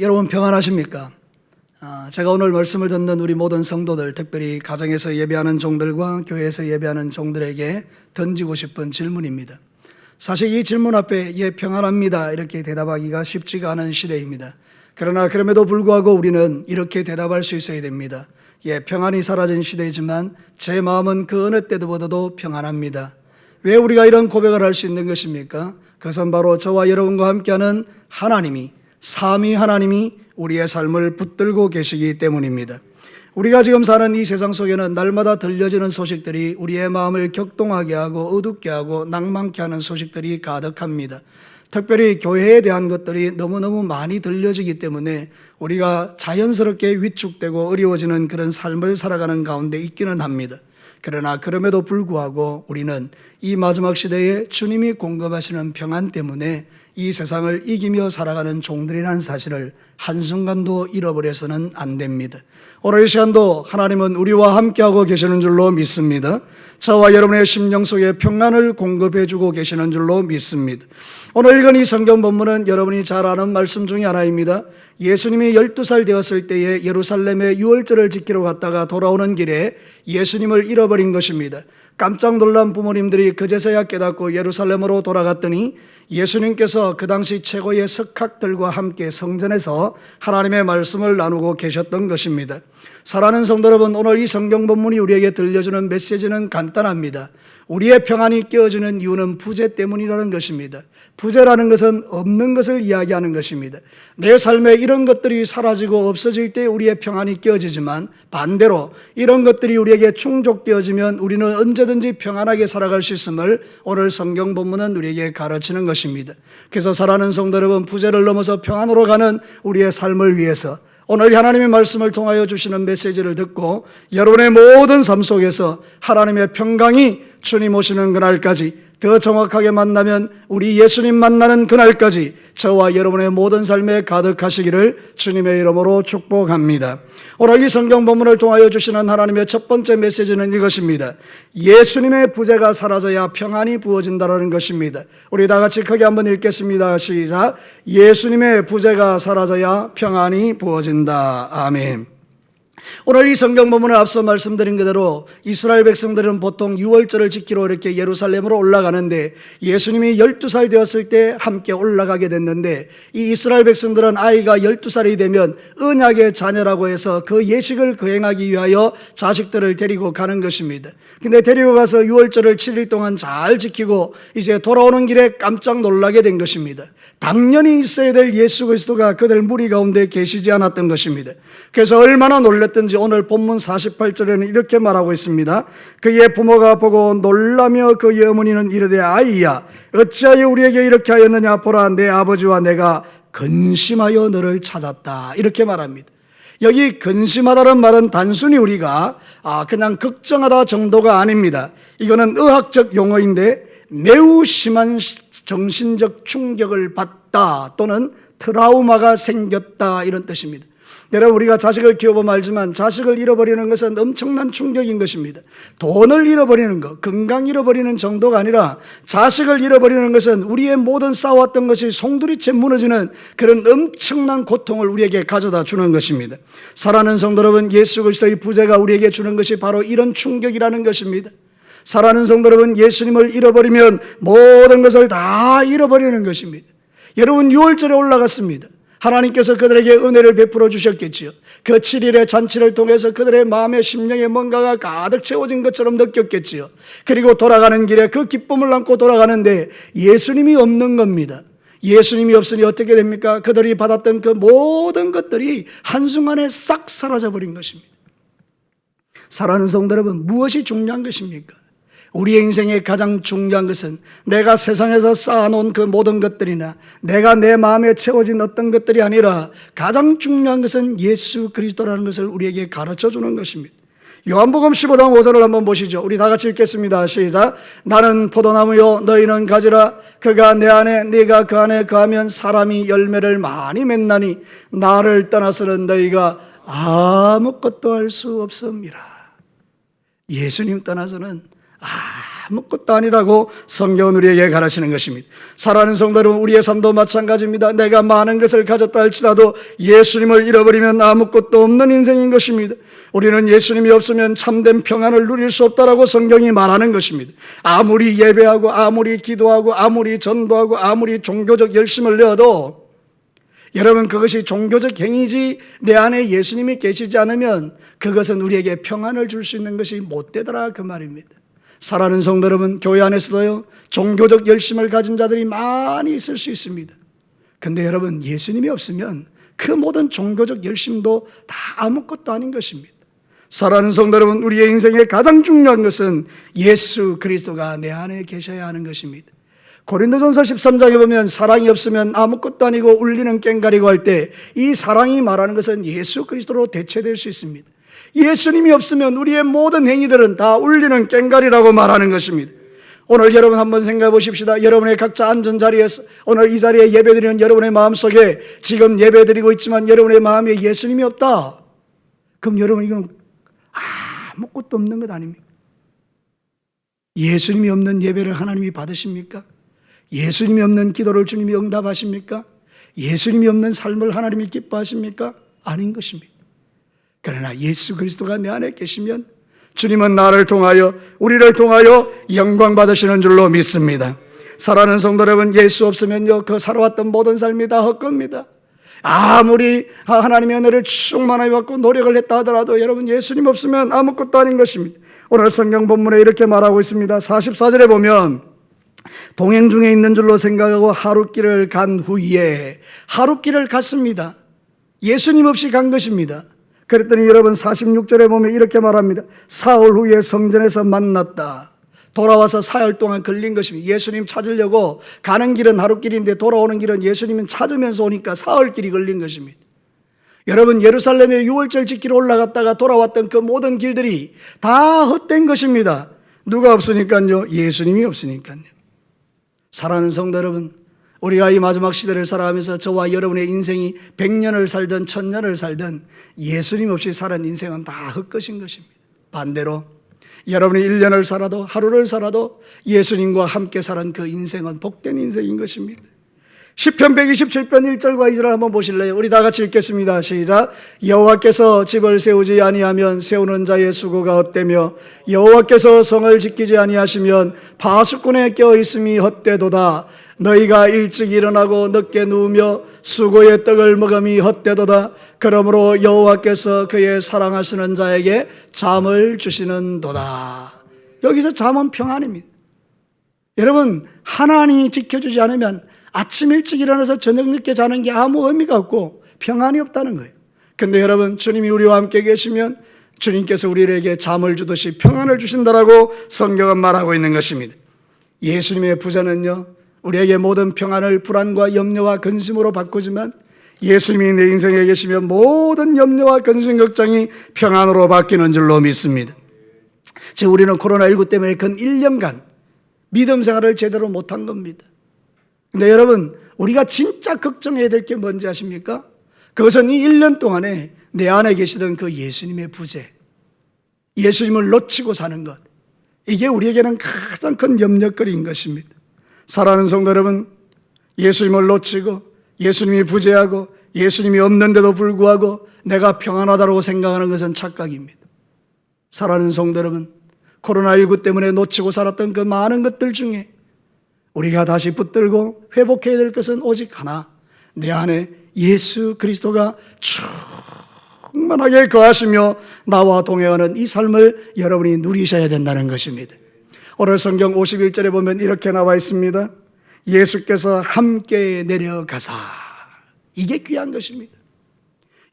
여러분 평안하십니까? 제가 오늘 말씀을 듣는 우리 모든 성도들, 특별히 가정에서 예배하는 종들과 교회에서 예배하는 종들에게 던지고 싶은 질문입니다. 사실 이 질문 앞에 예 평안합니다 이렇게 대답하기가 쉽지가 않은 시대입니다. 그러나 그럼에도 불구하고 우리는 이렇게 대답할 수 있어야 됩니다. 예, 평안이 사라진 시대이지만 제 마음은 그 어느 때보다도 평안합니다. 왜 우리가 이런 고백을 할 수 있는 것입니까? 그것은 바로 저와 여러분과 함께하는 하나님이, 삼위 하나님이 우리의 삶을 붙들고 계시기 때문입니다. 우리가 지금 사는 이 세상 속에는 날마다 들려지는 소식들이 우리의 마음을 격동하게 하고 어둡게 하고 낭만케 하는 소식들이 가득합니다. 특별히 교회에 대한 것들이 너무너무 많이 들려지기 때문에 우리가 자연스럽게 위축되고 어려워지는 그런 삶을 살아가는 가운데 있기는 합니다. 그러나 그럼에도 불구하고 우리는 이 마지막 시대에 주님이 공급하시는 평안 때문에 이 세상을 이기며 살아가는 종들이라는 사실을 한순간도 잃어버려서는 안 됩니다. 오늘 이 시간도 하나님은 우리와 함께하고 계시는 줄로 믿습니다. 저와 여러분의 심령 속에 평안을 공급해 주고 계시는 줄로 믿습니다. 오늘 읽은 이 성경 본문은 여러분이 잘 아는 말씀 중에 하나입니다. 예수님이 12살 되었을 때에 예루살렘에 유월절을 지키러 갔다가 돌아오는 길에 예수님을 잃어버린 것입니다. 깜짝 놀란 부모님들이 그제서야 깨닫고 예루살렘으로 돌아갔더니 예수님께서 그 당시 최고의 석학들과 함께 성전에서 하나님의 말씀을 나누고 계셨던 것입니다. 사랑하는 성도 여러분, 오늘 이 성경 본문이 우리에게 들려주는 메시지는 간단합니다. 우리의 평안이 깨어지는 이유는 부재 때문이라는 것입니다. 부재라는 것은 없는 것을 이야기하는 것입니다. 내 삶에 이런 것들이 사라지고 없어질 때 우리의 평안이 깨어지지만 반대로 이런 것들이 우리에게 충족되어지면 우리는 언제든지 평안하게 살아갈 수 있음을 오늘 성경 본문은 우리에게 가르치는 것입니다. 그래서 사랑하는 성도 여러분, 부재를 넘어서 평안으로 가는 우리의 삶을 위해서 오늘 하나님의 말씀을 통하여 주시는 메시지를 듣고 여러분의 모든 삶 속에서 하나님의 평강이 주님 오시는 그날까지, 더 정확하게 만나면 우리 예수님 만나는 그날까지 저와 여러분의 모든 삶에 가득하시기를 주님의 이름으로 축복합니다. 오늘 이 성경 본문을 통하여 주시는 하나님의 첫 번째 메시지는 이것입니다. 예수님의 부재가 사라져야 평안이 부어진다는 것입니다. 우리 다 같이 크게 한번 읽겠습니다. 시작. 예수님의 부재가 사라져야 평안이 부어진다. 아멘. 오늘 이 성경 본문을 앞서 말씀드린 그대로 이스라엘 백성들은 보통 유월절을 지키러 이렇게 예루살렘으로 올라가는데 예수님이 12살 되었을 때 함께 올라가게 됐는데 이 이스라엘 백성들은 아이가 12살이 되면 언약의 자녀라고 해서 그 예식을 거행하기 위하여 자식들을 데리고 가는 것입니다. 근데 데리고 가서 유월절을 7일 동안 잘 지키고 이제 돌아오는 길에 깜짝 놀라게 된 것입니다. 당연히 있어야 될 예수 그리스도가 그들 무리 가운데 계시지 않았던 것입니다. 그래서 얼마나 놀랐던지 오늘 본문 48절에는 이렇게 말하고 있습니다. 그의 부모가 보고 놀라며 그의 어머니는 이르되 아이야 어찌하여 우리에게 이렇게 하였느냐, 보라 내 아버지와 내가 근심하여 너를 찾았다, 이렇게 말합니다. 여기 근심하다는 말은 단순히 우리가 그냥 걱정하다 정도가 아닙니다. 이거는 의학적 용어인데 매우 심한 정신적 충격을 받다 또는 트라우마가 생겼다, 이런 뜻입니다. 여러분, 우리가 자식을 키워보면 알지만 자식을 잃어버리는 것은 엄청난 충격인 것입니다. 돈을 잃어버리는 것, 건강 잃어버리는 정도가 아니라 자식을 잃어버리는 것은 우리의 모든 쌓아왔던 것이 송두리째 무너지는 그런 엄청난 고통을 우리에게 가져다 주는 것입니다. 사랑하는 성도 여러분, 예수 그리스도의 부재가 우리에게 주는 것이 바로 이런 충격이라는 것입니다. 사랑하는 성도 여러분, 예수님을 잃어버리면 모든 것을 다 잃어버리는 것입니다. 여러분, 유월절에 올라갔습니다. 하나님께서 그들에게 은혜를 베풀어 주셨겠지요. 그 7일의 잔치를 통해서 그들의 마음에 심령에 뭔가가 가득 채워진 것처럼 느꼈겠지요. 그리고 돌아가는 길에 그 기쁨을 안고 돌아가는데 예수님이 없는 겁니다. 예수님이 없으니 어떻게 됩니까? 그들이 받았던 그 모든 것들이 한순간에 싹 사라져 버린 것입니다. 사랑하는 성도 여러분, 무엇이 중요한 것입니까? 우리의 인생에 가장 중요한 것은 내가 세상에서 쌓아놓은 그 모든 것들이나 내가 내 마음에 채워진 어떤 것들이 아니라 가장 중요한 것은 예수 그리스도라는 것을 우리에게 가르쳐 주는 것입니다. 요한복음 15장 5절을 한번 보시죠. 우리 다 같이 읽겠습니다. 시작. 나는 포도나무요 너희는 가지라. 그가 내 안에 네가 그 안에 거하면 사람이 열매를 많이 맺나니 나를 떠나서는 너희가 아무것도 할 수 없습니다. 예수님 떠나서는 아무것도 아니라고 성경은 우리에게 가르치는 것입니다. 사랑하는 성도 여러분, 우리의 삶도 마찬가지입니다. 내가 많은 것을 가졌다 할지라도 예수님을 잃어버리면 아무것도 없는 인생인 것입니다. 우리는 예수님이 없으면 참된 평안을 누릴 수 없다라고 성경이 말하는 것입니다. 아무리 예배하고 아무리 기도하고 아무리 전도하고 아무리 종교적 열심을 내어도 여러분, 그것이 종교적 행위지 내 안에 예수님이 계시지 않으면 그것은 우리에게 평안을 줄 수 있는 것이 못 되더라, 그 말입니다. 사랑하는 성도 여러분, 교회 안에서도요 종교적 열심을 가진 자들이 많이 있을 수 있습니다. 근데 여러분, 예수님이 없으면 그 모든 종교적 열심도 다 아무것도 아닌 것입니다. 사랑하는 성도 여러분, 우리의 인생에 가장 중요한 것은 예수 그리스도가 내 안에 계셔야 하는 것입니다. 고린도전서 13장에 보면 사랑이 없으면 아무것도 아니고 울리는 꽹과리고 할 때 이 사랑이 말하는 것은 예수 그리스도로 대체될 수 있습니다. 예수님이 없으면 우리의 모든 행위들은 다 울리는 꽹과리라고 말하는 것입니다. 오늘 여러분 한번 생각해 보십시다. 여러분의 각자 앉은 자리에서 오늘 이 자리에 예배드리는 여러분의 마음속에 지금 예배드리고 있지만 여러분의 마음에 예수님이 없다. 그럼 여러분 이건 아무것도 없는 것 아닙니까? 예수님이 없는 예배를 하나님이 받으십니까? 예수님이 없는 기도를 주님이 응답하십니까? 예수님이 없는 삶을 하나님이 기뻐하십니까? 아닌 것입니다. 그러나 예수 그리스도가 내 안에 계시면 주님은 나를 통하여 우리를 통하여 영광 받으시는 줄로 믿습니다. 사랑하는 성도 여러분, 예수 없으면요 그 살아왔던 모든 삶이 다 헛겁니다. 아무리 하나님의 은혜를 충만하게 받고 노력을 했다 하더라도 여러분 예수님 없으면 아무것도 아닌 것입니다. 오늘 성경 본문에 이렇게 말하고 있습니다. 44절에 보면 동행 중에 있는 줄로 생각하고 하룻길을 간 후에 하룻길을 갔습니다. 예수님 없이 간 것입니다. 그랬더니 여러분 46절에 보면 이렇게 말합니다. 사흘 후에 성전에서 만났다. 돌아와서 사흘 동안 걸린 것입니다. 예수님 찾으려고 가는 길은 하룻길인데 돌아오는 길은 예수님은 찾으면서 오니까 사흘길이 걸린 것입니다. 여러분, 예루살렘에 유월절 지키러 올라갔다가 돌아왔던 그 모든 길들이 다 헛된 것입니다. 누가 없으니까요? 예수님이 없으니까요. 사랑하는 성도 여러분, 우리가 이 마지막 시대를 살아가면서 저와 여러분의 인생이 100년을 살든 1000년을 살든 예수님 없이 사는 인생은 다 헛것인 것입니다. 반대로 여러분이 1년을 살아도 하루를 살아도 예수님과 함께 사는 그 인생은 복된 인생인 것입니다. 시편 127편 1절과 2절을 한번 보실래요? 우리 다 같이 읽겠습니다. 시작. 여호와께서 집을 세우지 아니하면 세우는 자의 수고가 헛되며 여호와께서 성을 지키지 아니하시면 파수꾼의 껴있음이 헛되도다. 너희가 일찍 일어나고 늦게 누우며 수고의 떡을 먹음이 헛되도다. 그러므로 여호와께서 그의 사랑하시는 자에게 잠을 주시는도다. 여기서 잠은 평안입니다. 여러분, 하나님이 지켜주지 않으면 아침 일찍 일어나서 저녁 늦게 자는 게 아무 의미가 없고 평안이 없다는 거예요. 근데 여러분, 주님이 우리와 함께 계시면 주님께서 우리에게 잠을 주듯이 평안을 주신다라고 성경은 말하고 있는 것입니다. 예수님의 부자는요 우리에게 모든 평안을 불안과 염려와 근심으로 바꾸지만 예수님이 내 인생에 계시면 모든 염려와 근심 걱정이 평안으로 바뀌는 줄로 믿습니다. 지금 우리는 코로나19 때문에 근 1년간 믿음 생활을 제대로 못한 겁니다. 근데 여러분, 우리가 진짜 걱정해야 될 게 뭔지 아십니까? 그것은 이 1년 동안에 내 안에 계시던 그 예수님의 부재, 예수님을 놓치고 사는 것, 이게 우리에게는 가장 큰 염려거리인 것입니다. 사랑하는 성도 여러분, 예수님을 놓치고 예수님이 부재하고 예수님이 없는데도 불구하고 내가 평안하다고 생각하는 것은 착각입니다. 사랑하는 성도 여러분, 코로나19 때문에 놓치고 살았던 그 많은 것들 중에 우리가 다시 붙들고 회복해야 될 것은 오직 하나, 내 안에 예수 그리스도가 충만하게 거하시며 나와 동행하는 이 삶을 여러분이 누리셔야 된다는 것입니다. 오늘 성경 51절에 보면 이렇게 나와 있습니다. 예수께서 함께 내려가사. 이게 귀한 것입니다.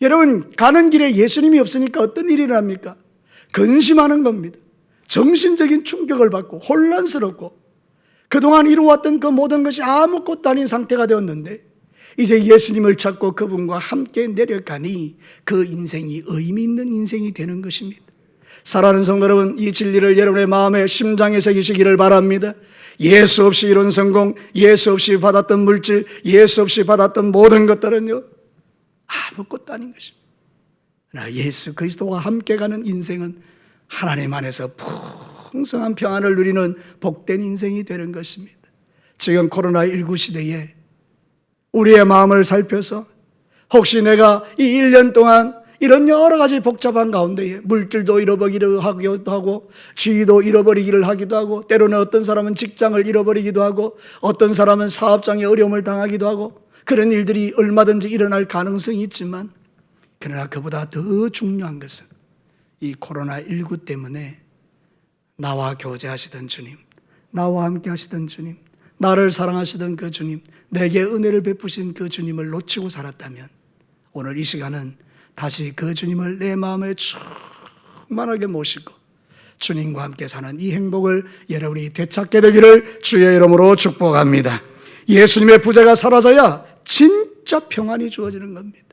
여러분, 가는 길에 예수님이 없으니까 어떤 일이 납니까? 근심하는 겁니다. 정신적인 충격을 받고 혼란스럽고 그동안 이루어왔던 그 모든 것이 아무것도 아닌 상태가 되었는데 이제 예수님을 찾고 그분과 함께 내려가니 그 인생이 의미 있는 인생이 되는 것입니다. 사랑하는 성도 여러분, 이 진리를 여러분의 마음에 심장에 새기시기를 바랍니다. 예수 없이 이룬 성공, 예수 없이 받았던 물질, 예수 없이 받았던 모든 것들은요 아무것도 아닌 것입니다. 그러나 예수 그리스도와 함께 가는 인생은 하나님 안에서 풍성한 평안을 누리는 복된 인생이 되는 것입니다. 지금 코로나19 시대에 우리의 마음을 살펴서 혹시 내가 이 1년 동안 이런 여러 가지 복잡한 가운데에 물길도 잃어버리기도 하기도 하고 지위도 잃어버리기를 하기도 하고 때로는 어떤 사람은 직장을 잃어버리기도 하고 어떤 사람은 사업장에 어려움을 당하기도 하고 그런 일들이 얼마든지 일어날 가능성이 있지만 그러나 그보다 더 중요한 것은 이 코로나19 때문에 나와 교제하시던 주님, 나와 함께 하시던 주님, 나를 사랑하시던 그 주님, 내게 은혜를 베푸신 그 주님을 놓치고 살았다면 오늘 이 시간은 다시 그 주님을 내 마음에 충만하게 모시고 주님과 함께 사는 이 행복을 여러분이 되찾게 되기를 주의 이름으로 축복합니다. 예수님의 부재가 사라져야 진짜 평안이 주어지는 겁니다.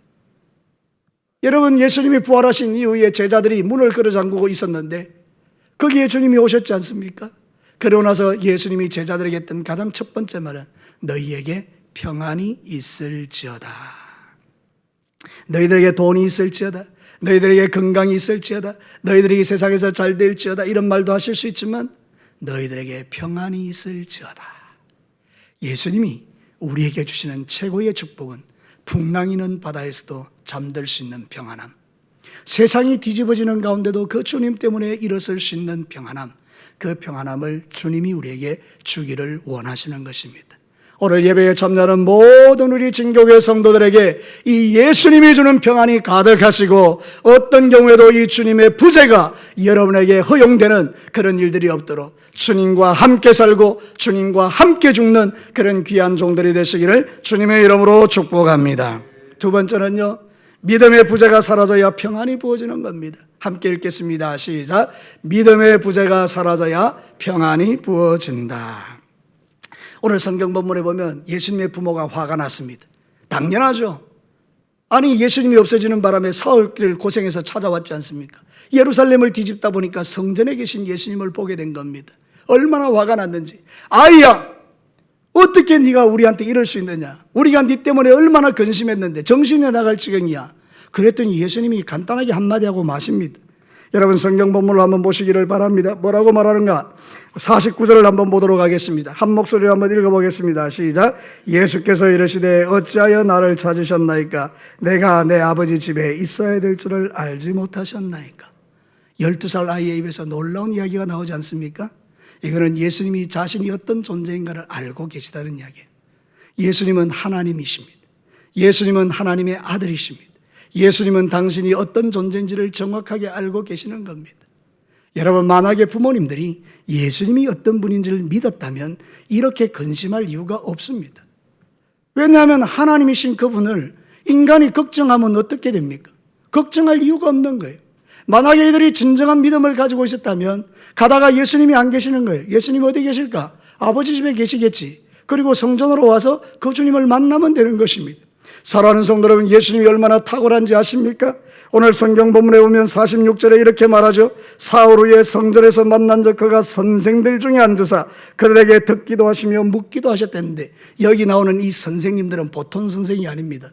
여러분, 예수님이 부활하신 이후에 제자들이 문을 걸어 잠그고 있었는데 거기에 주님이 오셨지 않습니까? 그러고 나서 예수님이 제자들에게 했던 가장 첫 번째 말은 너희에게 평안이 있을지어다. 너희들에게 돈이 있을지어다. 너희들에게 건강이 있을지어다. 너희들에게 세상에서 잘 될지어다. 이런 말도 하실 수 있지만 너희들에게 평안이 있을지어다. 예수님이 우리에게 주시는 최고의 축복은 풍랑이는 바다에서도 잠들 수 있는 평안함, 세상이 뒤집어지는 가운데도 그 주님 때문에 일어설 수 있는 평안함, 그 평안함을 주님이 우리에게 주기를 원하시는 것입니다. 오늘 예배에 참여하는 모든 우리 진교회 성도들에게 이 예수님이 주는 평안이 가득하시고 어떤 경우에도 이 주님의 부재가 여러분에게 허용되는 그런 일들이 없도록 주님과 함께 살고 주님과 함께 죽는 그런 귀한 종들이 되시기를 주님의 이름으로 축복합니다. 두 번째는요, 믿음의 부재가 사라져야 평안이 부어지는 겁니다. 함께 읽겠습니다. 시작. 믿음의 부재가 사라져야 평안이 부어진다. 오늘 성경 본문에 보면 예수님의 부모가 화가 났습니다. 당연하죠. 아니, 예수님이 없어지는 바람에 사흘길을 고생해서 찾아왔지 않습니까? 예루살렘을 뒤집다 보니까 성전에 계신 예수님을 보게 된 겁니다. 얼마나 화가 났는지. 아이야, 어떻게 네가 우리한테 이럴 수 있느냐? 우리가 네 때문에 얼마나 근심했는데 정신이 나갈 지경이야. 그랬더니 예수님이 간단하게 한마디 하고 마십니다. 여러분, 성경 본문을 한번 보시기를 바랍니다. 뭐라고 말하는가? 49절을 한번 보도록 하겠습니다. 한 목소리로 한번 읽어보겠습니다. 시작. 예수께서 이르시되 어찌하여 나를 찾으셨나이까? 내가 내 아버지 집에 있어야 될 줄을 알지 못하셨나이까? 12살 아이의 입에서 놀라운 이야기가 나오지 않습니까? 이거는 예수님이 자신이 어떤 존재인가를 알고 계시다는 이야기예요. 예수님은 하나님이십니다. 예수님은 하나님의 아들이십니다. 예수님은 당신이 어떤 존재인지를 정확하게 알고 계시는 겁니다. 여러분, 만약에 부모님들이 예수님이 어떤 분인지를 믿었다면 이렇게 근심할 이유가 없습니다. 왜냐하면 하나님이신 그분을 인간이 걱정하면 어떻게 됩니까? 걱정할 이유가 없는 거예요. 만약에 이들이 진정한 믿음을 가지고 있었다면 가다가 예수님이 안 계시는 거예요. 예수님이 어디 계실까? 아버지 집에 계시겠지. 그리고 성전으로 와서 그 주님을 만나면 되는 것입니다. 사랑하는 성도 여러분, 예수님이 얼마나 탁월한지 아십니까? 오늘 성경 본문에 보면 46절에 이렇게 말하죠. 사흘 후에 성전에서 만난 적 그가 선생들 중에 앉으사 그들에게 듣기도 하시며 묻기도 하셨다는데 여기 나오는 이 선생님들은 보통 선생이 아닙니다.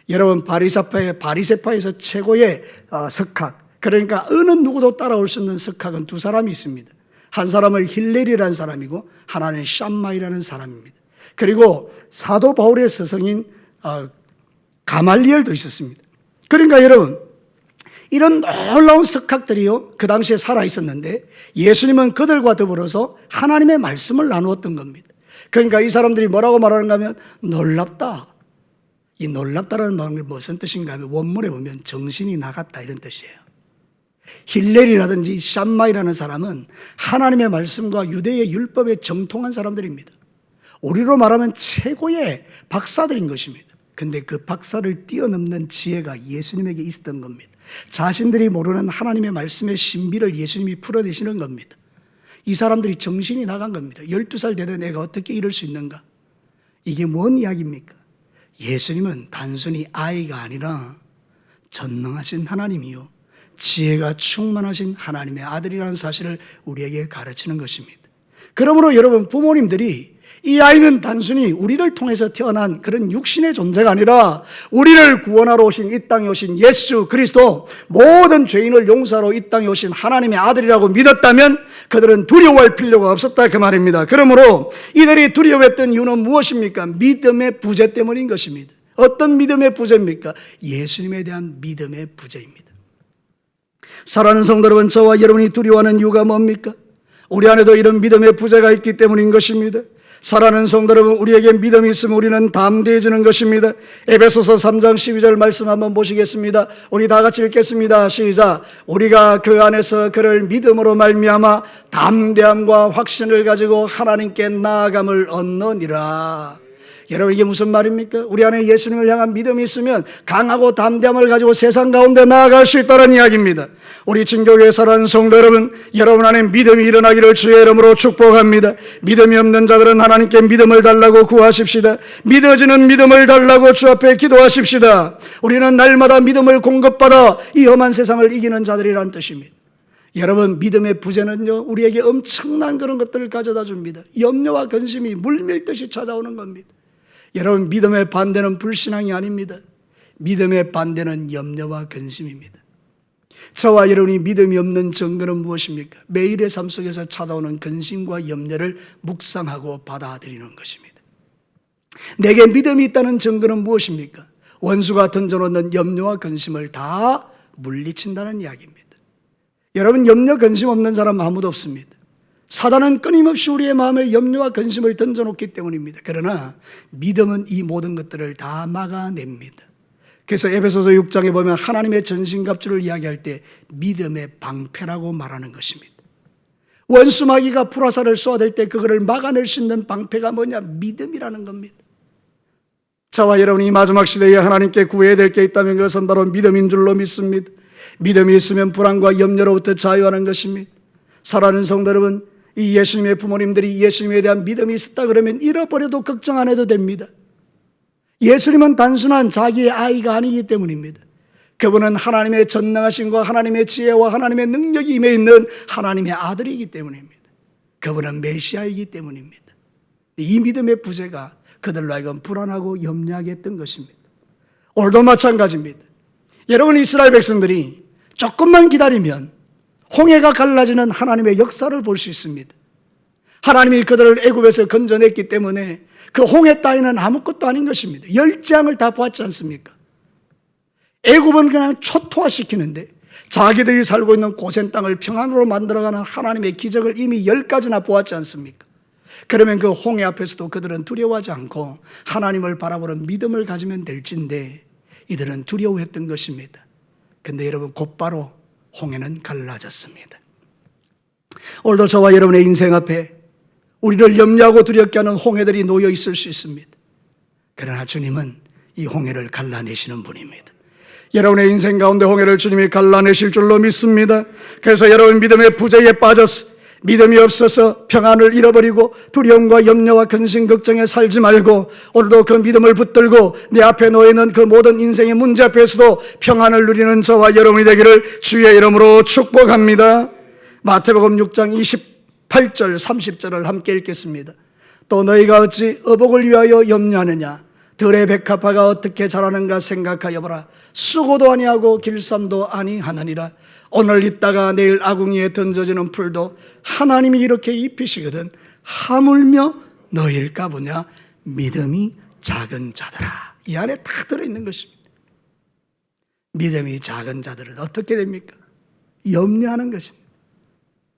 여러분, 바리새파에서 최고의 석학, 그러니까 어느 누구도 따라올 수 있는 석학은 두 사람이 있습니다. 한 사람은 힐렐이라는 사람이고 하나는 샴마이라는 사람입니다. 그리고 사도 바울의 스승인 가말리엘도 있었습니다. 그러니까 여러분, 이런 놀라운 석학들이요 그 당시에 살아 있었는데 예수님은 그들과 더불어서 하나님의 말씀을 나누었던 겁니다. 그러니까 이 사람들이 뭐라고 말하는가 하면 놀랍다. 이 놀랍다라는 말은 무슨 뜻인가 하면 원문에 보면 정신이 나갔다 이런 뜻이에요. 힐렐이라든지 샴마이라는 사람은 하나님의 말씀과 유대의 율법에 정통한 사람들입니다. 우리로 말하면 최고의 박사들인 것입니다. 근데 그 박사를 뛰어넘는 지혜가 예수님에게 있었던 겁니다. 자신들이 모르는 하나님의 말씀의 신비를 예수님이 풀어내시는 겁니다. 이 사람들이 정신이 나간 겁니다. 12살 되는 애가 어떻게 이럴 수 있는가? 이게 뭔 이야기입니까? 예수님은 단순히 아이가 아니라 전능하신 하나님이요 지혜가 충만하신 하나님의 아들이라는 사실을 우리에게 가르치는 것입니다. 그러므로 여러분, 부모님들이 이 아이는 단순히 우리를 통해서 태어난 그런 육신의 존재가 아니라 우리를 구원하러 오신 이 땅에 오신 예수 그리스도, 모든 죄인을 용서하러 이 땅에 오신 하나님의 아들이라고 믿었다면 그들은 두려워할 필요가 없었다, 그 말입니다. 그러므로 이들이 두려워했던 이유는 무엇입니까? 믿음의 부재 때문인 것입니다. 어떤 믿음의 부재입니까? 예수님에 대한 믿음의 부재입니다. 사랑하는 성도 여러분, 저와 여러분이 두려워하는 이유가 뭡니까? 우리 안에도 이런 믿음의 부재가 있기 때문인 것입니다. 사랑하는 성도 여러분, 우리에게 믿음이 있으면 우리는 담대해지는 것입니다. 에베소서 3장 12절 말씀 한번 보시겠습니다. 우리 다 같이 읽겠습니다. 시작. 우리가 그 안에서 그를 믿음으로 말미암아 담대함과 확신을 가지고 하나님께 나아감을 얻느니라. 여러분, 이게 무슨 말입니까? 우리 안에 예수님을 향한 믿음이 있으면 강하고 담대함을 가지고 세상 가운데 나아갈 수 있다는 이야기입니다. 우리 진교회 사랑하는 성도 여러분, 여러분 안에 믿음이 일어나기를 주의 이름으로 축복합니다. 믿음이 없는 자들은 하나님께 믿음을 달라고 구하십시다. 믿어지는 믿음을 달라고 주 앞에 기도하십시다. 우리는 날마다 믿음을 공급받아 이 험한 세상을 이기는 자들이란 뜻입니다. 여러분, 믿음의 부재는요, 우리에게 엄청난 그런 것들을 가져다 줍니다. 염려와 근심이 물밀듯이 찾아오는 겁니다. 여러분, 믿음의 반대는 불신앙이 아닙니다. 믿음의 반대는 염려와 근심입니다. 저와 여러분이 믿음이 없는 증거는 무엇입니까? 매일의 삶 속에서 찾아오는 근심과 염려를 묵상하고 받아들이는 것입니다. 내게 믿음이 있다는 증거는 무엇입니까? 원수가 던져놓는 염려와 근심을 다 물리친다는 이야기입니다. 여러분, 염려 근심 없는 사람 아무도 없습니다. 사단은 끊임없이 우리의 마음에 염려와 근심을 던져놓기 때문입니다. 그러나 믿음은 이 모든 것들을 다 막아냅니다. 그래서 에베소서 6장에 보면 하나님의 전신갑주를 이야기할 때 믿음의 방패라고 말하는 것입니다. 원수 마귀가 불화살을 쏘아댈 때 그거를 막아낼 수 있는 방패가 뭐냐? 믿음이라는 겁니다. 저와 여러분이 마지막 시대에 하나님께 구해야 될 게 있다면 그것은 바로 믿음인 줄로 믿습니다. 믿음이 있으면 불안과 염려로부터 자유하는 것입니다. 사랑하는 성도 여러분, 이 예수님의 부모님들이 예수님에 대한 믿음이 있었다 그러면 잃어버려도 걱정 안 해도 됩니다. 예수님은 단순한 자기의 아이가 아니기 때문입니다. 그분은 하나님의 전능하심과 하나님의 지혜와 하나님의 능력이 임해 있는 하나님의 아들이기 때문입니다. 그분은 메시아이기 때문입니다. 이 믿음의 부재가 그들로 하여금 불안하고 염려하게 했던 것입니다. 오늘도 마찬가지입니다. 여러분, 이스라엘 백성들이 조금만 기다리면 홍해가 갈라지는 하나님의 역사를 볼 수 있습니다. 하나님이 그들을 애굽에서 건져냈기 때문에 그 홍해 따위는 아무것도 아닌 것입니다. 열재앙을 다 보았지 않습니까? 애굽은 그냥 초토화시키는데 자기들이 살고 있는 고센 땅을 평안으로 만들어가는 하나님의 기적을 이미 10가지나 보았지 않습니까? 그러면 그 홍해 앞에서도 그들은 두려워하지 않고 하나님을 바라보는 믿음을 가지면 될진데 이들은 두려워했던 것입니다. 근데 여러분, 곧바로 홍해는 갈라졌습니다. 오늘도 저와 여러분의 인생 앞에 우리를 염려하고 두렵게 하는 홍해들이 놓여 있을 수 있습니다. 그러나 주님은 이 홍해를 갈라내시는 분입니다. 여러분의 인생 가운데 홍해를 주님이 갈라내실 줄로 믿습니다. 그래서 여러분, 믿음의 부재에 빠져서 믿음이 없어서 평안을 잃어버리고 두려움과 염려와 근심 걱정에 살지 말고 오늘도 그 믿음을 붙들고 내 앞에 놓여있는 그 모든 인생의 문제 앞에서도 평안을 누리는 저와 여러분이 되기를 주의 이름으로 축복합니다. 마태복음 6장 28절 30절을 함께 읽겠습니다. 또 너희가 어찌 어복을 위하여 염려하느냐? 들의 백합화가 어떻게 자라는가 생각하여 보라. 수고도 아니하고 길쌈도 아니하느니라. 오늘 있다가 내일 아궁이에 던져지는 풀도 하나님이 이렇게 입히시거든 하물며 너희일까 보냐? 믿음이 작은 자들아. 이 안에 다 들어있는 것입니다. 믿음이 작은 자들은 어떻게 됩니까? 염려하는 것입니다.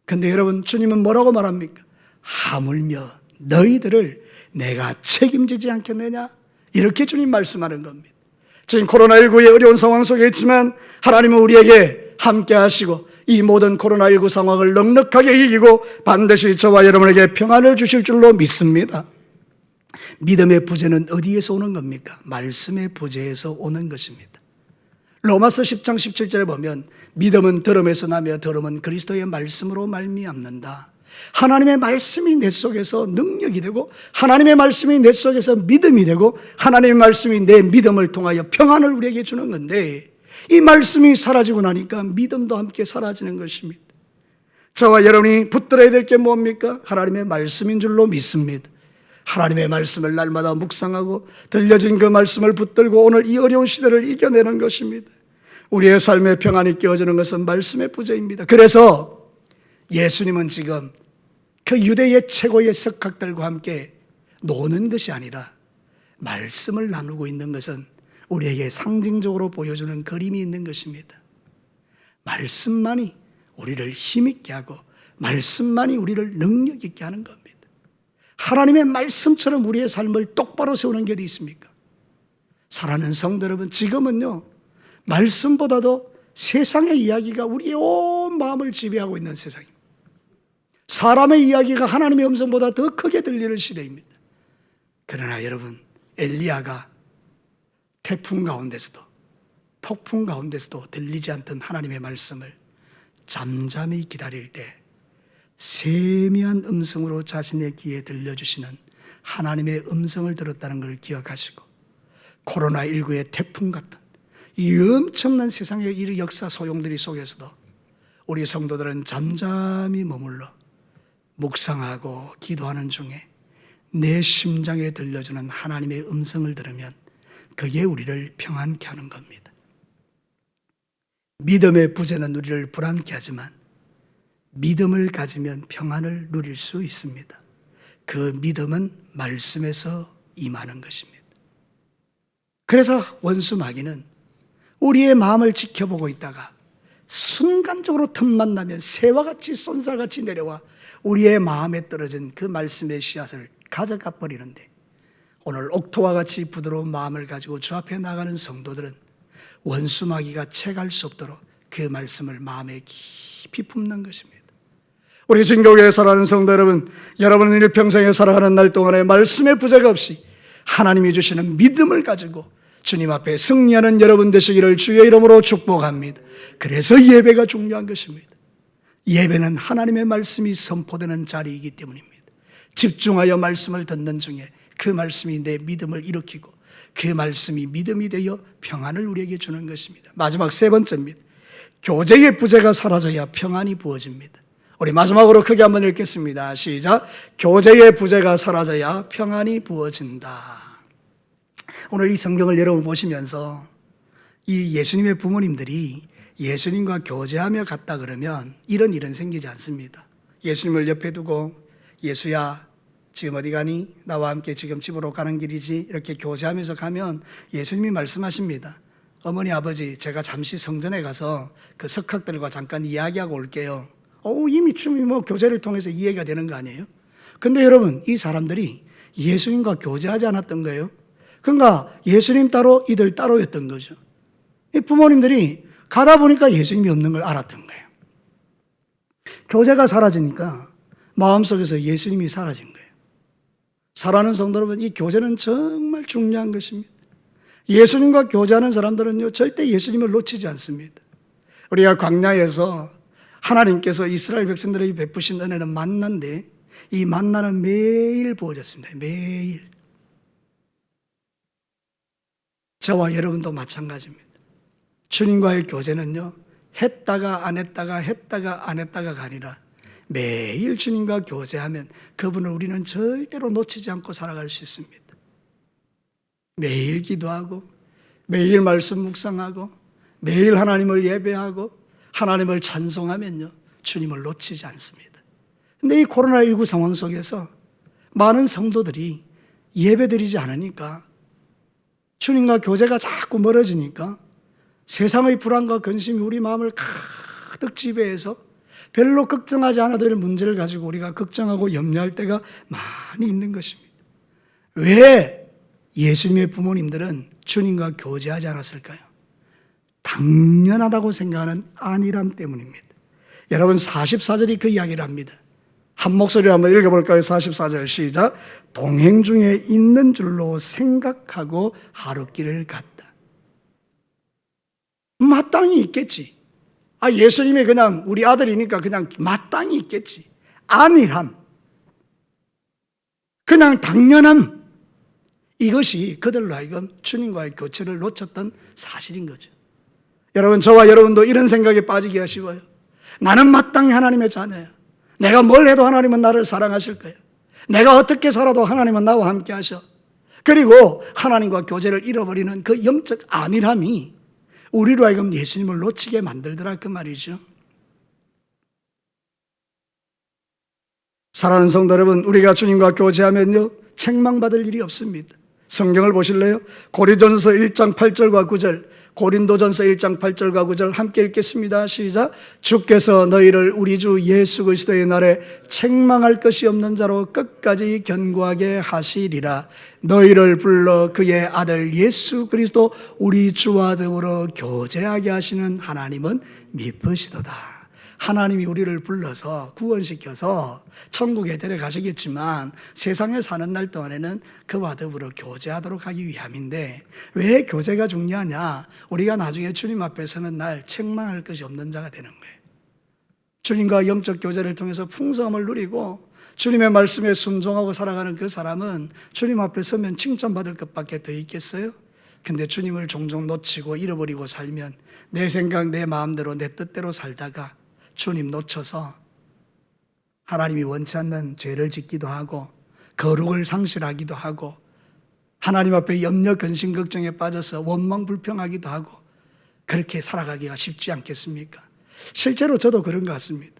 그런데 여러분, 주님은 뭐라고 말합니까? 하물며 너희들을 내가 책임지지 않겠느냐? 이렇게 주님 말씀하는 겁니다. 지금 코로나19의 어려운 상황 속에 있지만 하나님은 우리에게 함께 하시고 이 모든 코로나19 상황을 넉넉하게 이기고 반드시 저와 여러분에게 평안을 주실 줄로 믿습니다. 믿음의 부재는 어디에서 오는 겁니까? 말씀의 부재에서 오는 것입니다. 로마서 10장 17절에 보면 믿음은 들음에서 나며 들음은 그리스도의 말씀으로 말미암는다. 하나님의 말씀이 내 속에서 능력이 되고 하나님의 말씀이 내 속에서 믿음이 되고 하나님의 말씀이 내 믿음을 통하여 평안을 우리에게 주는 건데 이 말씀이 사라지고 나니까 믿음도 함께 사라지는 것입니다. 저와 여러분이 붙들어야 될 게 뭡니까? 하나님의 말씀인 줄로 믿습니다. 하나님의 말씀을 날마다 묵상하고 들려진 그 말씀을 붙들고 오늘 이 어려운 시대를 이겨내는 것입니다. 우리의 삶에 평안이 끼어지는 것은 말씀의 부재입니다. 그래서 예수님은 지금 그 유대의 최고의 석학들과 함께 노는 것이 아니라 말씀을 나누고 있는 것은 우리에게 상징적으로 보여주는 그림이 있는 것입니다. 말씀만이 우리를 힘있게 하고 말씀만이 우리를 능력 있게 하는 겁니다. 하나님의 말씀처럼 우리의 삶을 똑바로 세우는 게 어디 있습니까? 사랑하는 성도 여러분, 지금은요 말씀보다도 세상의 이야기가 우리의 온 마음을 지배하고 있는 세상입니다. 사람의 이야기가 하나님의 음성보다 더 크게 들리는 시대입니다. 그러나 여러분, 엘리야가 태풍 가운데서도 폭풍 가운데서도 들리지 않던 하나님의 말씀을 잠잠히 기다릴 때 세미한 음성으로 자신의 귀에 들려주시는 하나님의 음성을 들었다는 걸 기억하시고, 코로나19의 태풍 같은 이 엄청난 세상의 이 역사 소용돌이 속에서도 우리 성도들은 잠잠히 머물러 묵상하고 기도하는 중에 내 심장에 들려주는 하나님의 음성을 들으면 그게 우리를 평안케 하는 겁니다. 믿음의 부재는 우리를 불안케 하지만 믿음을 가지면 평안을 누릴 수 있습니다. 그 믿음은 말씀에서 임하는 것입니다. 그래서 원수 마귀는 우리의 마음을 지켜보고 있다가 순간적으로 틈만 나면 새와 같이 쏜살같이 내려와 우리의 마음에 떨어진 그 말씀의 씨앗을 가져가 버리는데, 오늘 옥토와 같이 부드러운 마음을 가지고 주 앞에 나가는 성도들은 원수 마귀가 채갈 수 없도록 그 말씀을 마음에 깊이 품는 것입니다. 우리 진교회에 살아가는 성도 여러분, 여러분은 일평생에 살아가는 날 동안에 말씀의 부재가 없이 하나님이 주시는 믿음을 가지고 주님 앞에 승리하는 여러분 되시기를 주의 이름으로 축복합니다. 그래서 예배가 중요한 것입니다. 예배는 하나님의 말씀이 선포되는 자리이기 때문입니다. 집중하여 말씀을 듣는 중에 그 말씀이 내 믿음을 일으키고 그 말씀이 믿음이 되어 평안을 우리에게 주는 것입니다. 마지막 세 번째입니다. 교제의 부재가 사라져야 평안이 부어집니다. 우리 마지막으로 크게 한번 읽겠습니다. 시작. 교제의 부재가 사라져야 평안이 부어진다. 오늘 이 성경을 여러분 보시면서 이 예수님의 부모님들이 예수님과 교제하며 갔다 그러면 이런 일은 생기지 않습니다. 예수님을 옆에 두고 예수야 지금 어디 가니? 나와 함께 지금 집으로 가는 길이지? 이렇게 교제하면서 가면 예수님이 말씀하십니다. 어머니 아버지 제가 잠시 성전에 가서 그 석학들과 잠깐 이야기하고 올게요. 이미 교제를 통해서 이해가 되는 거 아니에요? 근데 여러분, 이 사람들이 예수님과 교제하지 않았던 거예요. 그러니까 예수님 따로 이들 따로였던 거죠. 이 부모님들이 가다 보니까 예수님이 없는 걸 알았던 거예요. 교제가 사라지니까 마음속에서 예수님이 사라진 거예요. 사랑하는 성도 여러분, 이 교제는 정말 중요한 것입니다. 예수님과 교제하는 사람들은요 절대 예수님을 놓치지 않습니다. 우리가 광야에서 하나님께서 이스라엘 백성들에게 베푸신 은혜는 만나인데 이 만나는 매일 부어졌습니다. 매일. 저와 여러분도 마찬가지입니다. 주님과의 교제는요 했다가 안 했다가 했다가 안 했다가 아니라 매일 주님과 교제하면 그분을 우리는 절대로 놓치지 않고 살아갈 수 있습니다. 매일 기도하고 매일 말씀 묵상하고 매일 하나님을 예배하고 하나님을 찬송하면요 주님을 놓치지 않습니다. 근데 이 코로나19 상황 속에서 많은 성도들이 예배드리지 않으니까 주님과 교제가 자꾸 멀어지니까 세상의 불안과 근심이 우리 마음을 가득 지배해서 별로 걱정하지 않아도 될 문제를 가지고 우리가 걱정하고 염려할 때가 많이 있는 것입니다. 왜 예수님의 부모님들은 주님과 교제하지 않았을까요? 당연하다고 생각하는 안일함 때문입니다. 여러분 44절이 그 이야기를 합니다. 한 목소리로 한번 읽어볼까요? 44절 시작. 동행 중에 있는 줄로 생각하고 하루길을 갔다. 마땅히 있겠지. 예수님이 그냥 우리 아들이니까 그냥 마땅히 있겠지. 안일함, 그냥 당연함, 이것이 그들로 하여금 주님과의 교체를 놓쳤던 사실인 거죠. 여러분, 저와 여러분도 이런 생각에 빠지게 하시고요. 나는 마땅히 하나님의 자녀야. 내가 뭘 해도 하나님은 나를 사랑하실 거야. 내가 어떻게 살아도 하나님은 나와 함께 하셔. 그리고 하나님과 교제를 잃어버리는 그 영적 안일함이 우리로 하여금 예수님을 놓치게 만들더라 그 말이죠. 사랑하는 성도 여러분, 우리가 주님과 교제하면요 책망받을 일이 없습니다. 성경을 보실래요? 고린도전서 1장 8절과 9절, 고린도전서 1장 8절과 9절 함께 읽겠습니다. 시작. 주께서 너희를 우리 주 예수 그리스도의 날에 책망할 것이 없는 자로 끝까지 견고하게 하시리라. 너희를 불러 그의 아들 예수 그리스도 우리 주와 더불어 교제하게 하시는 하나님은 미쁘시도다. 하나님이 우리를 불러서 구원시켜서 천국에 데려가시겠지만 세상에 사는 날 동안에는 그와 더불어 교제하도록 하기 위함인데, 왜 교제가 중요하냐? 우리가 나중에 주님 앞에 서는 날 책망할 것이 없는 자가 되는 거예요. 주님과 영적 교제를 통해서 풍성함을 누리고 주님의 말씀에 순종하고 살아가는 그 사람은 주님 앞에 서면 칭찬받을 것밖에 더 있겠어요? 근데 주님을 종종 놓치고 잃어버리고 살면 내 생각 내 마음대로 내 뜻대로 살다가 주님 놓쳐서 하나님이 원치 않는 죄를 짓기도 하고 거룩을 상실하기도 하고 하나님 앞에 염려, 근심, 걱정에 빠져서 원망, 불평하기도 하고 그렇게 살아가기가 쉽지 않겠습니까? 실제로 저도 그런 것 같습니다.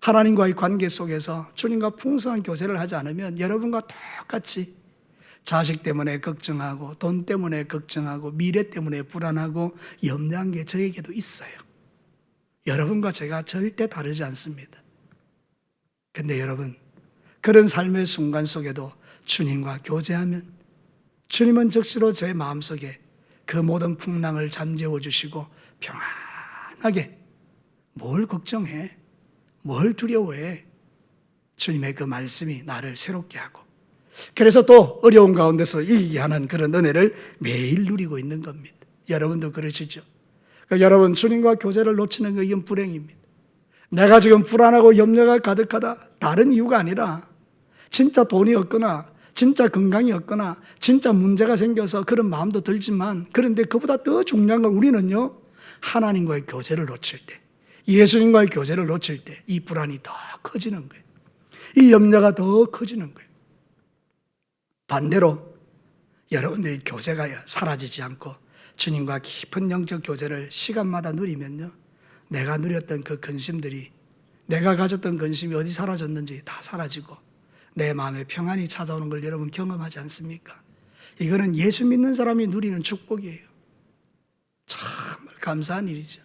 하나님과의 관계 속에서 주님과 풍성한 교제를 하지 않으면 여러분과 똑같이 자식 때문에 걱정하고 돈 때문에 걱정하고 미래 때문에 불안하고 염려한 게 저에게도 있어요. 여러분과 제가 절대 다르지 않습니다. 근데 여러분, 그런 삶의 순간 속에도 주님과 교제하면 주님은 즉시로 제 마음속에 그 모든 풍랑을 잠재워 주시고 평안하게, 뭘 걱정해? 뭘 두려워해? 주님의 그 말씀이 나를 새롭게 하고, 그래서 또 어려운 가운데서 이기게 하는 그런 은혜를 매일 누리고 있는 겁니다. 여러분도 그러시죠? 여러분, 주님과 교제를 놓치는 거 이건 불행입니다. 내가 지금 불안하고 염려가 가득하다, 다른 이유가 아니라 진짜 돈이 없거나 진짜 건강이 없거나 진짜 문제가 생겨서 그런 마음도 들지만, 그런데 그보다 더 중요한 건 우리는요 하나님과의 교제를 놓칠 때, 예수님과의 교제를 놓칠 때 이 불안이 더 커지는 거예요. 이 염려가 더 커지는 거예요. 반대로 여러분들의 교제가 사라지지 않고 주님과 깊은 영적 교제를 시간마다 누리면요, 내가 누렸던 그 근심들이, 내가 가졌던 근심이 어디 사라졌는지 다 사라지고 내 마음에 평안이 찾아오는 걸 여러분 경험하지 않습니까? 이거는 예수 믿는 사람이 누리는 축복이에요. 정말 감사한 일이죠.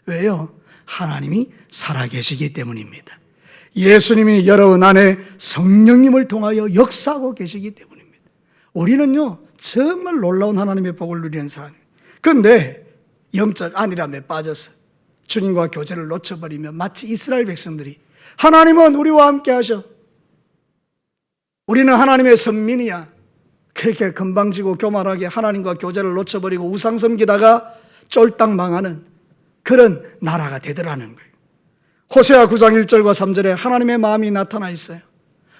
왜요? 하나님이 살아계시기 때문입니다. 예수님이 여러분 안에 성령님을 통하여 역사하고 계시기 때문입니다. 우리는요 정말 놀라운 하나님의 복을 누리는 사람이에요. 그런데 영적 안일함에 빠져서 주님과 교제를 놓쳐버리면 마치 이스라엘 백성들이 하나님은 우리와 함께 하셔, 우리는 하나님의 선민이야, 그렇게 건방지고 교만하게 하나님과 교제를 놓쳐버리고 우상 섬기다가 쫄딱 망하는 그런 나라가 되더라는 거예요. 호세아 9장 1절과 3절에 하나님의 마음이 나타나 있어요.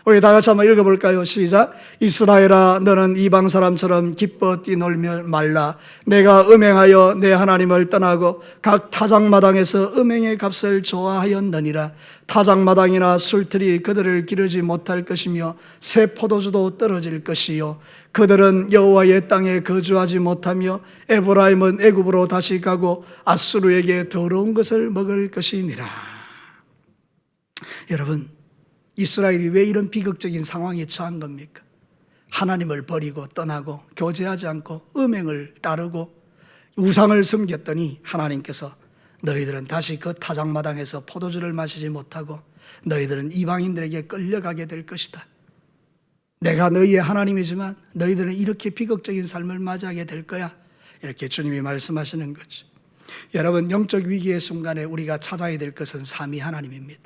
우리 다 같이 한번 읽어볼까요? 시작. 이스라엘아, 너는 이방 사람처럼 기뻐 뛰놀며 말라. 내가 음행하여 내 하나님을 떠나고 각 타작마당에서 음행의 값을 좋아하였느니라. 타작마당이나 술틀이 그들을 기르지 못할 것이며 새 포도주도 떨어질 것이요, 그들은 여호와의 땅에 거주하지 못하며 에브라임은 애굽으로 다시 가고 아수르에게 더러운 것을 먹을 것이니라. 여러분, 이스라엘이 왜 이런 비극적인 상황에 처한 겁니까? 하나님을 버리고 떠나고 교제하지 않고 음행을 따르고 우상을 섬겼더니 하나님께서 너희들은 다시 그 타작마당에서 포도주를 마시지 못하고 너희들은 이방인들에게 끌려가게 될 것이다. 내가 너희의 하나님이지만 너희들은 이렇게 비극적인 삶을 맞이하게 될 거야. 이렇게 주님이 말씀하시는 거죠. 여러분, 영적 위기의 순간에 우리가 찾아야 될 것은 삼위 하나님입니다.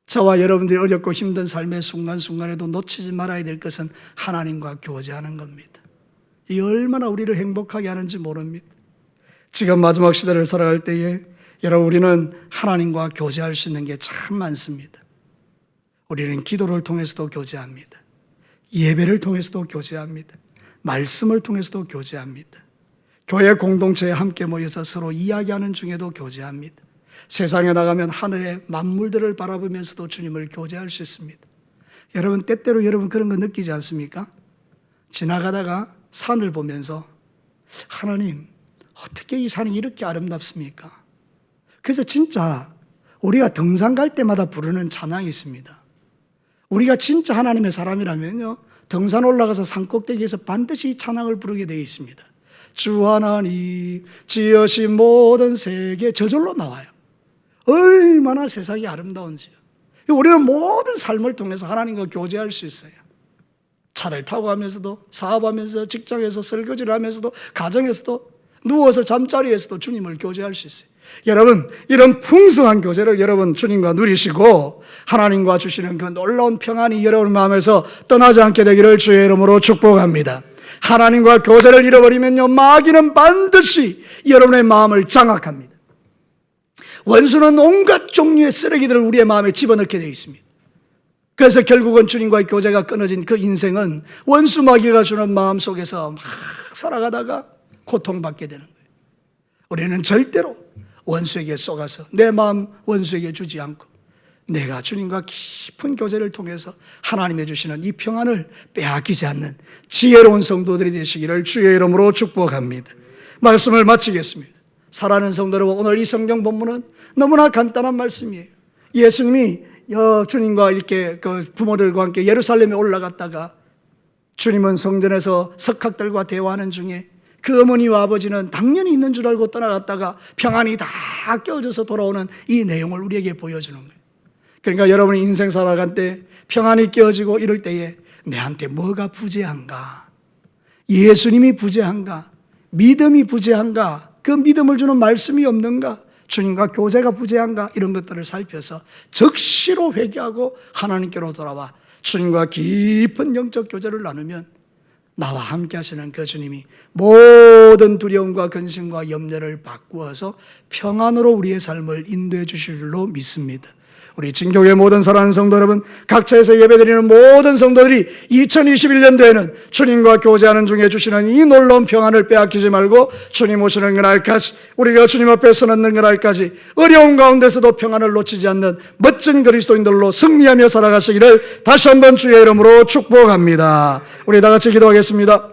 저와 여러분들이 어렵고 힘든 삶의 순간순간에도 놓치지 말아야 될 것은 하나님과 교제하는 겁니다. 이 얼마나 우리를 행복하게 하는지 모릅니다. 지금 마지막 시대를 살아갈 때에 여러분, 우리는 하나님과 교제할 수 있는 게 참 많습니다. 우리는 기도를 통해서도 교제합니다. 예배를 통해서도 교제합니다. 말씀을 통해서도 교제합니다. 교회 공동체에 함께 모여서 서로 이야기하는 중에도 교제합니다. 세상에 나가면 하늘의 만물들을 바라보면서도 주님을 교제할 수 있습니다. 여러분 때때로 여러분 그런 거 느끼지 않습니까? 지나가다가 산을 보면서 하나님 어떻게 이 산이 이렇게 아름답습니까? 그래서 진짜 우리가 등산 갈 때마다 부르는 찬양이 있습니다. 우리가 진짜 하나님의 사람이라면요, 등산 올라가서 산꼭대기에서 반드시 이 찬양을 부르게 되어 있습니다. 주 하나님 지으신 모든 세계, 저절로 나와요. 얼마나 세상이 아름다운지요. 우리는 모든 삶을 통해서 하나님과 교제할 수 있어요. 차를 타고 가면서도, 사업하면서, 직장에서 설거지를 하면서도, 가정에서도, 누워서 잠자리에서도 주님을 교제할 수 있어요. 여러분, 이런 풍성한 교제를 여러분 주님과 누리시고 하나님과 주시는 그 놀라운 평안이 여러분 마음에서 떠나지 않게 되기를 주의 이름으로 축복합니다. 하나님과 교제를 잃어버리면요, 마귀는 반드시 여러분의 마음을 장악합니다. 원수는 온갖 종류의 쓰레기들을 우리의 마음에 집어넣게 되어 있습니다. 그래서 결국은 주님과의 교제가 끊어진 그 인생은 원수 마귀가 주는 마음 속에서 막 살아가다가 고통받게 되는 거예요. 우리는 절대로 원수에게 속아서 내 마음 원수에게 주지 않고 내가 주님과 깊은 교제를 통해서 하나님의 주시는 이 평안을 빼앗기지 않는 지혜로운 성도들이 되시기를 주의 이름으로 축복합니다. 말씀을 마치겠습니다. 사랑하는 성도 여러분, 오늘 이 성경 본문은 너무나 간단한 말씀이에요. 예수님이 주님과 이렇게 그 부모들과 함께 예루살렘에 올라갔다가 주님은 성전에서 석학들과 대화하는 중에 그 어머니와 아버지는 당연히 있는 줄 알고 떠나갔다가 평안이 다 깨어져서 돌아오는 이 내용을 우리에게 보여주는 거예요. 그러니까 여러분이 인생 살아갈 때 평안이 깨어지고 이럴 때에 내한테 뭐가 부재한가? 예수님이 부재한가? 믿음이 부재한가? 그 믿음을 주는 말씀이 없는가? 주님과 교제가 부재한가? 이런 것들을 살펴서 적시로 회개하고 하나님께로 돌아와 주님과 깊은 영적 교제를 나누면 나와 함께 하시는 그 주님이 모든 두려움과 근심과 염려를 바꾸어서 평안으로 우리의 삶을 인도해 주실 줄로 믿습니다. 우리 진교회 모든 사랑하는 성도 여러분, 각처에서 예배드리는 모든 성도들이 2021년도에는 주님과 교제하는 중에 주시는 이 놀라운 평안을 빼앗기지 말고 주님 오시는 그날까지, 우리가 주님 앞에 서는 그날까지 어려운 가운데서도 평안을 놓치지 않는 멋진 그리스도인들로 승리하며 살아가시기를 다시 한번 주의 이름으로 축복합니다. 우리 다 같이 기도하겠습니다.